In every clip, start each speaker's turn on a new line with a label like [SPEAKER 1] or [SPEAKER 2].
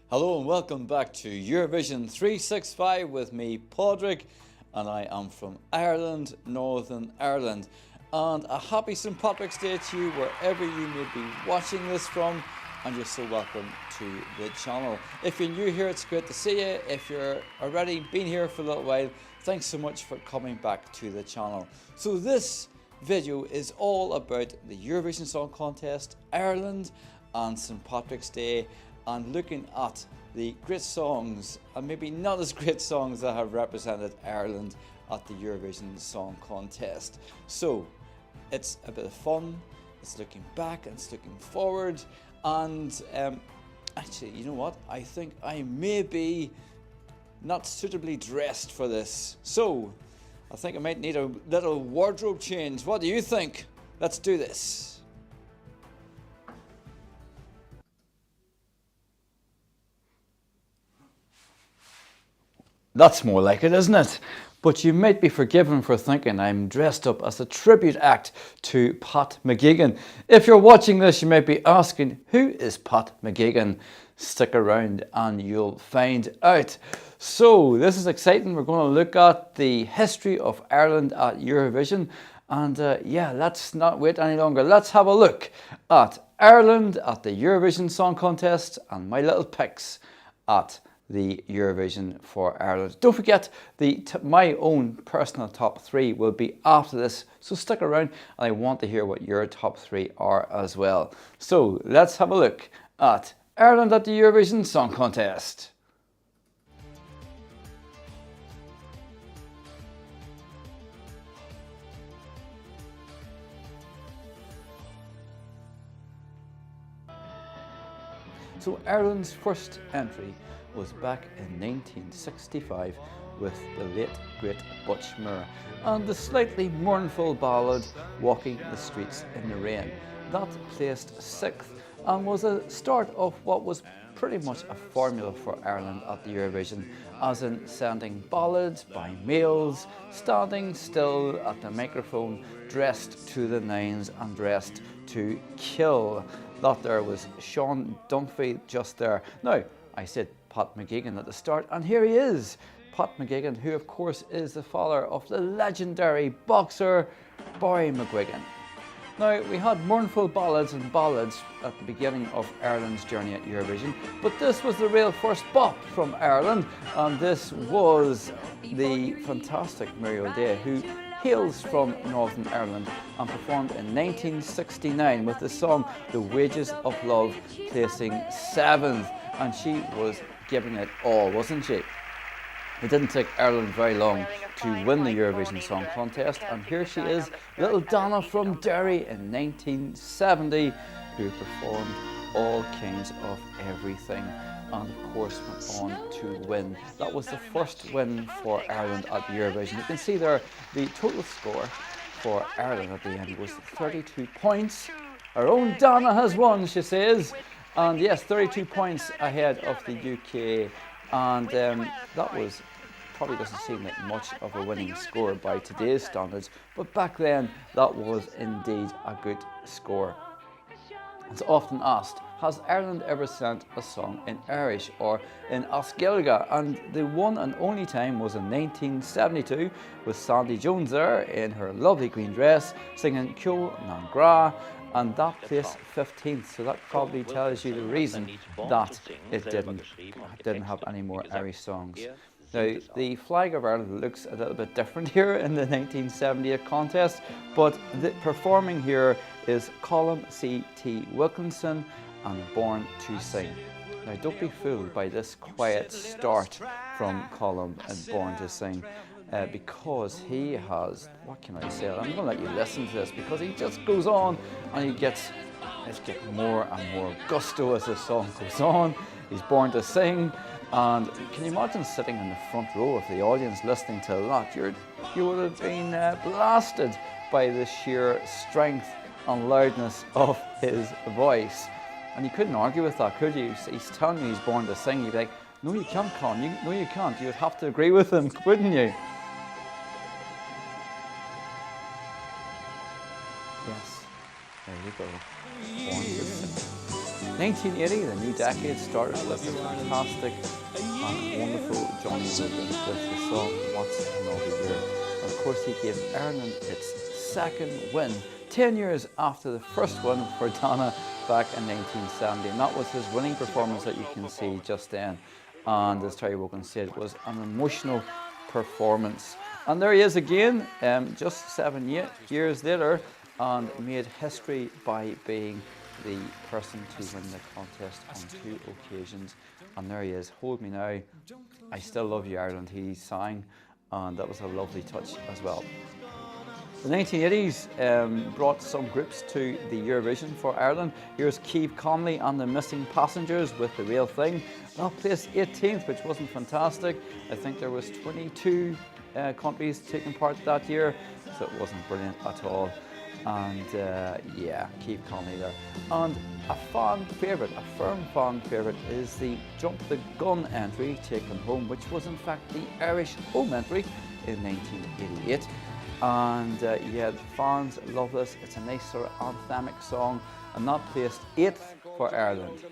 [SPEAKER 1] Hello and welcome back to Eurovision 365 with me, Padraig, and I am from Ireland, Northern Ireland. And a happy St. Patrick's Day to you wherever you may be watching this from, and you're so welcome to the channel. If you're new here, it's great to see you. If you're already been here for a little while, thanks so much for coming back to the channel. So this video is all about the Eurovision Song Contest, Ireland and St. Patrick's Day, and looking at the great songs and maybe not as great songs that have represented Ireland at the Eurovision Song Contest. So it's a bit of fun, it's looking back and it's looking forward, and actually, you know what, I think I may be not suitably dressed for this, so I think I might need a little wardrobe change. What do you think? Let's do this. That's more like it, isn't it? But you might be forgiven for thinking I'm dressed up as a tribute act to Pat McGuigan. If you're watching this, you might be asking, who is Pat McGuigan? Stick around and you'll find out. So this is exciting. We're going to look at the history of Ireland at Eurovision. And yeah, let's not wait any longer. Let's have a look at Ireland at the Eurovision Song Contest and my little picks at the Eurovision for Ireland. Don't forget, my own personal top three will be after this, so stick around and I want to hear what your top three are as well. So let's have a look at Ireland at the Eurovision Song Contest. So Ireland's first entry was back in 1965 with the late great Butch Moore and the slightly mournful ballad Walking the Streets in the Rain. That placed sixth and was a start of what was pretty much a formula for Ireland at the Eurovision, as in sending ballads by males, standing still at the microphone, dressed to the nines and dressed to kill. That there was Sean Dunphy just there. Now, I said Pat McGuigan at the start, and here he is. Pat McGuigan, who of course is the father of the legendary boxer Barry McGuigan. Now, we had mournful ballads and ballads at the beginning of Ireland's journey at Eurovision, but this was the real first bop from Ireland, and this was the fantastic Muriel Day, who hails from Northern Ireland and performed in 1969 with the song The Wages of Love, placing 7th, and she was giving it all, wasn't she? It didn't take Ireland very long to win the Eurovision Song Contest, and here she is, little Donna from Derry in 1970, who performed all kinds of everything, and of course went on to win. That was the first win for Ireland at Eurovision. You can see there the total score for Ireland at the end was 32 points. Our own Donna has won, she says, and yes, 32 points ahead of the UK, and that was probably doesn't seem like much of a winning score by today's standards, but back then that was indeed a good score. It's often asked, has Ireland ever sent a song in Irish or in Oscilga? And the one and only time was in 1972 with Sandy Jones there in her lovely green dress singing Ceol na Gra, and that placed 15th, so that probably tells you the reason that it didn't have any more Irish songs. Now, the flag of Ireland looks a little bit different here in the 1978 contest, but performing here is Colm C.T. Wilkinson and Born to Sing. Now, don't be fooled by this quiet start from Colm and Born to Sing, because he has, what can I say, I'm going to let you listen to this, because he just goes on and he gets more and more gusto as the song goes on. He's Born to Sing, and can you imagine sitting in the front row of the audience listening to that? You would have been blasted by the sheer strength and loudness of his voice. And you couldn't argue with that, could you? He's telling you he's born to sing. You'd be like, no, you can't, Colin. No, you can't. You'd have to agree with him, wouldn't you? Yes, there you go. Born to sing. 1980, the new decade started with the fantastic and wonderful Johnny Logan with the song What's Another Year. And of course, he gave Ireland its second win, 10 years after the first one for Donna back in 1970. And that was his winning performance that you can see just then. And as Terry Wogan said, it was an emotional performance. And there he is again, just 7 years later, and made history by being the person to win the contest on 2 occasions. And there he is, Hold Me Now, I Still Love You Ireland, he sang, and that was a lovely touch as well. The 1980s brought some groups to the Eurovision for Ireland. Here's Keith Connolly and the Missing Passengers with The Real Thing. That placed 18th, which wasn't fantastic. I think there was 22 countries taking part that year, so it wasn't brilliant at all. And yeah, Keith Connolly there. And a fan favourite, a firm fan favourite, is the Jump the Gun entry, Taken Home, which was in fact the Irish home entry in 1988. And yeah, the fans love this. It's a nice sort of anthemic song, and that placed 8th for Ireland.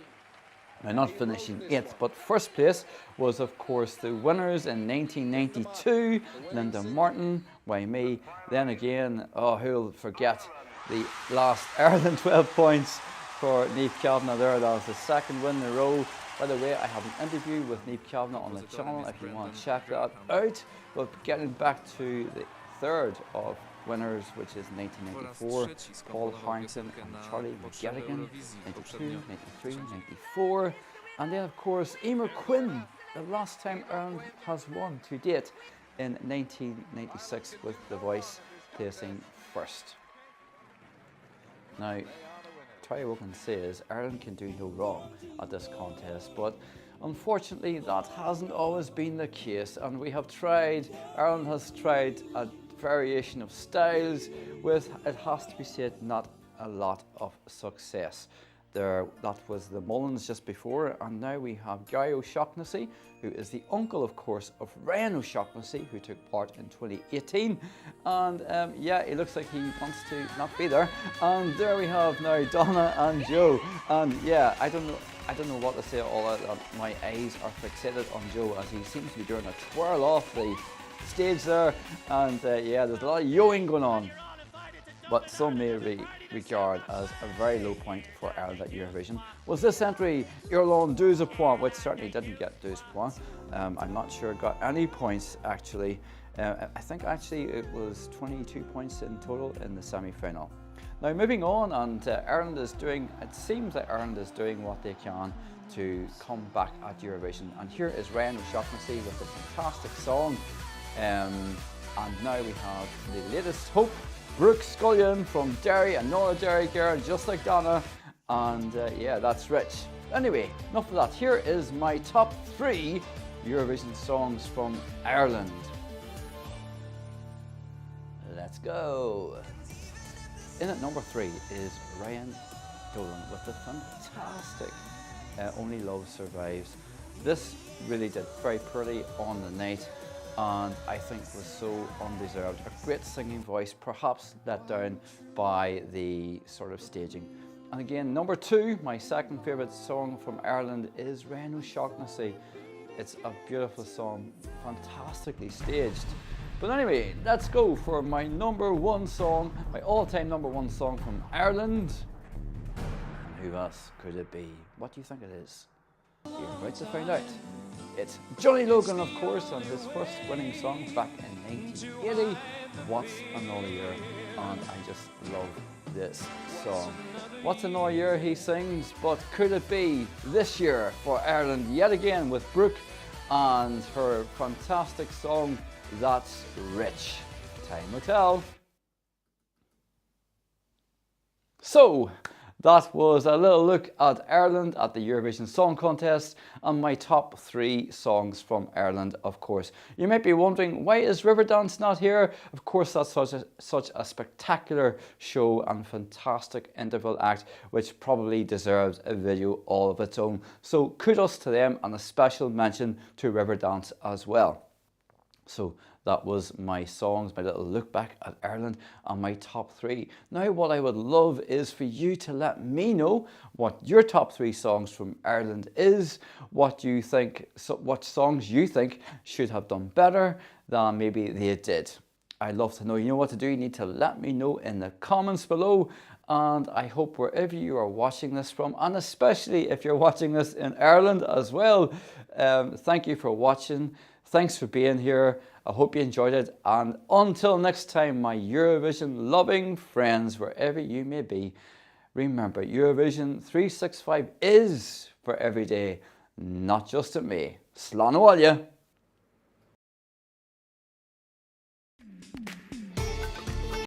[SPEAKER 1] Now, not finishing 8th, but first place was, of course, the winners in 1992, Linda Martin, Why Me. Then again, oh, who'll forget the last Ireland 12 points for Niamh Kavanagh there. That was the second win in a row. By the way, I have an interview with Niamh Kavanagh on the channel if you want to check that out. But getting back to the third of winners, which is 1994, Paul Harrington and Charlie McGettigan, 92, 93, 94. And then, of course, Emer Quinn, the last time Ireland has won to date, in 1996 with The Voice placing first. Now, Terry Wogan says Ireland can do no wrong at this contest, but unfortunately that hasn't always been the case, and we have tried, Ireland has tried a variation of styles with, it has to be said, not a lot of success. That was the Mullins just before, and now we have Gary O'Shaughnessy, who is the uncle, of course, of Ryan O'Shaughnessy, who took part in 2018. And yeah, it looks like he wants to not be there. And there we have now Donna and Joe. And yeah, I don't know what to say all that. My eyes are fixated on Joe as he seems to be doing a twirl off the stage there. And yeah, there's a lot of yoing going on. But some may regard as a very low point for Ireland at Eurovision was this entry, Irlande 12 points, which certainly didn't get 12 points. I'm not sure it got any points actually. I think actually it was 22 points in total in the semi-final. Now moving on, and Ireland is doing, it seems like Ireland is doing what they can to come back at Eurovision. And here is Ryan O'Shaughnessy with a fantastic song. And now we have the latest hope, Brooke Scullion from Derry, another Derry girl just like Donna, and yeah, that's rich. Anyway, enough of that. Here is my top 3 Eurovision songs from Ireland. Let's go. In at number 3 is Ryan Dolan with the fantastic Only Love Survives. This really did very poorly on the night, and I think was so undeserved. A great singing voice, perhaps let down by the sort of staging. And again, number 2, my second favourite song from Ireland is Ryan O'Shaughnessy. It's a beautiful song, fantastically staged. But anyway, let's go for my number 1 song, my all-time number 1 song from Ireland. And who else could it be? What do you think it is? You're about to find out. It's Johnny Logan, of course, and his first winning song back in 1980, What's Another Year, and I just love this song. What's Another Year, he sings, but could it be this year for Ireland yet again with Brooke and her fantastic song, That's Rich? Time will tell. So, that was a little look at Ireland at the Eurovision Song Contest and my top 3 songs from Ireland, of course. You might be wondering, why is Riverdance not here? Of course, that's such a spectacular show and fantastic interval act, which probably deserves a video all of its own. So kudos to them, and a special mention to Riverdance as well. So That was my songs, my little look back at Ireland and my top 3. Now what I would love is for you to let me know what your top 3 songs from Ireland is, what you think, what songs you think should have done better than maybe they did. I'd love to know. You know what to do. You need to let me know in the comments below. And I hope wherever you are watching this from, and especially if you're watching this in Ireland as well, thank you for watching. Thanks for being here. I hope you enjoyed it. And until next time, my Eurovision loving friends, wherever you may be, remember Eurovision 365 is for every day, not just at me. Slán